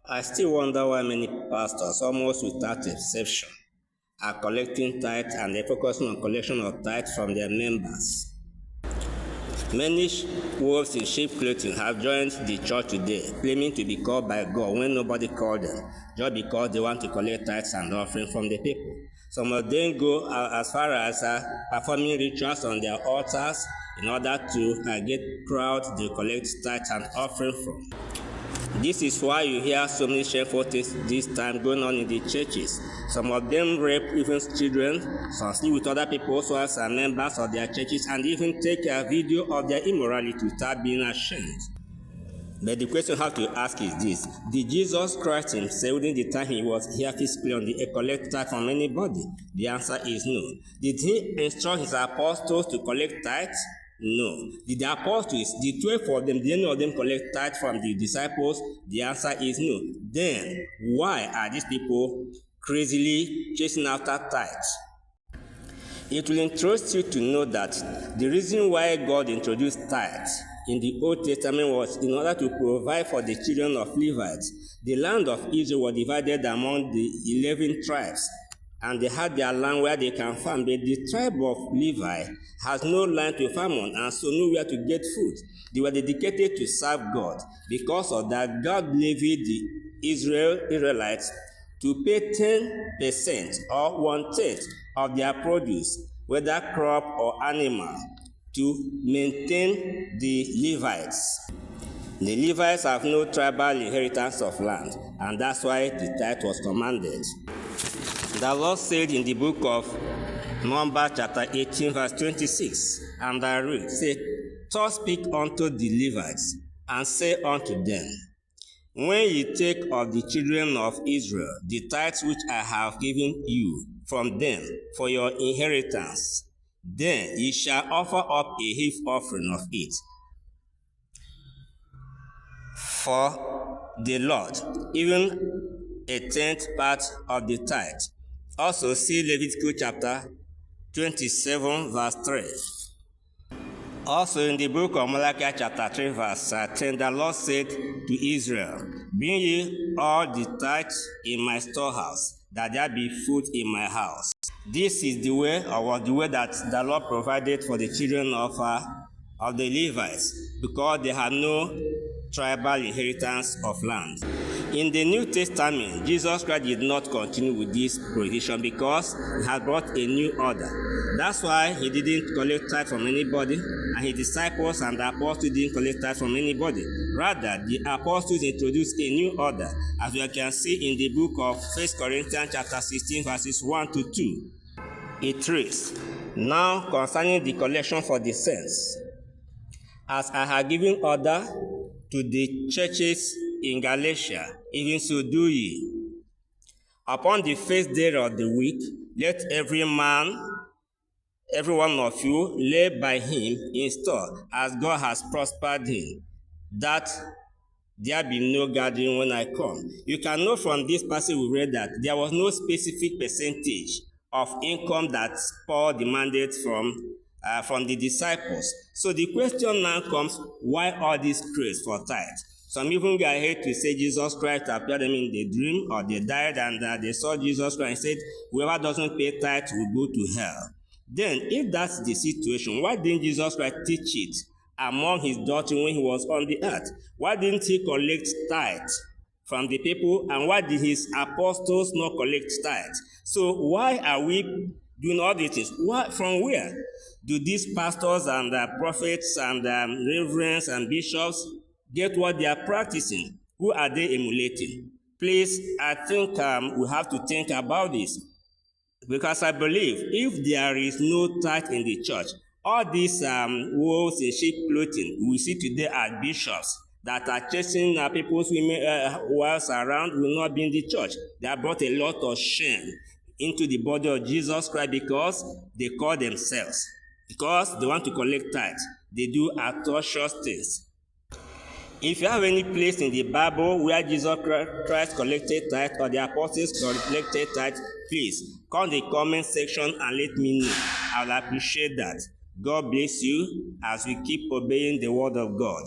I still wonder why many pastors, almost without exception, are collecting tithe and they're focusing on collection of tithe from their members. Many wolves in sheep clothing have joined the church today, claiming to be called by God when nobody called them, just because they want to collect tithes and offering from the people. Some of them go as far as performing rituals on their altars in order to get crowds they collect tithes and offering from. This is why you hear so many shameful things this time going on in the churches. Some of them rape even children, some sleep with other people's wives and members of their churches, and even take a video of their immorality without being ashamed. But the question you have to ask is this: did Jesus Christ himself, within the time he was here physically on the earth, collect tithe from anybody? The answer is no. Did he instruct his apostles to collect tithe? No. Did the apostles, the 12 of them, did any of them collect tithe from the disciples? The answer is no. Then, why are these people crazily chasing after tithe? It will interest you to know that the reason why God introduced tithe in the Old Testament was in order to provide for the children of Levites. The land of Israel was divided among the 11 tribes, and they had their land where they can farm. But the tribe of Levi has no land to farm on, and so nowhere to get food. They were dedicated to serve God. Because of that, God levied the Israelites to pay 10% or 1/10 of their produce, whether crop or animal, to maintain the Levites. The Levites have no tribal inheritance of land, and that's why the tithe was commanded. The Lord said in the book of Numbers chapter 18 verse 26, and I read, say, "Thus speak unto the Levites, and say unto them, when ye take of the children of Israel the tithes which I have given you from them for your inheritance, then ye shall offer up a heave offering of it for the Lord, even a 10th part of the tithe." Also see Leviticus chapter 27 verse 3. Also in the book of Malachi chapter 3 verse 10, the Lord said to Israel, "Bring ye all the tithe in my storehouse, that there be food in my house." This is the way, or was the way that the Lord provided for the children of the Levites, because they had no tribal inheritance of land. In the New Testament, Jesus Christ did not continue with this provision because he had brought a new order. That's why he didn't collect tithe from anybody, and his disciples and the apostles didn't collect tithe from anybody. Rather, the apostles introduced a new order, as we can see in the book of 1 Corinthians chapter 16 verses 1 to 2. It reads, "Now concerning the collection for the saints, as I have given order to the churches in Galatia, even so do ye. Upon the first day of the week, let every one of you lay by him in store, as God has prospered him, that there be no gathering when I come." You can know from this passage we read that there was no specific percentage of income that Paul demanded from the disciples. So the question now comes, why all this craze for tithe? Some even go ahead to say Jesus Christ appeared them in the dream, or they died and they saw Jesus Christ and said, whoever doesn't pay tithe will go to hell. Then, if that's the situation, why didn't Jesus Christ teach it among his doctrine when he was on the earth? Why didn't he collect tithe from the people, and why did his apostles not collect tithe? So why are we doing all these things? From where do these pastors and prophets and reverends and bishops get what they are practicing? Who are they emulating? Please, I think we have to think about this, because I believe if there is no tithe in the church, all these wolves in sheep clothing we see today as bishops that are chasing people's wives around will not be in the church. They have brought a lot of shame into the body of Jesus Christ, because they call themselves, because they want to collect tithe, they do atrocious things. If you have any place in the Bible where Jesus Christ collected tithe, or the apostles collected tithe, please come in the comment section and let me know. I will appreciate that. God bless you as we keep obeying the word of God.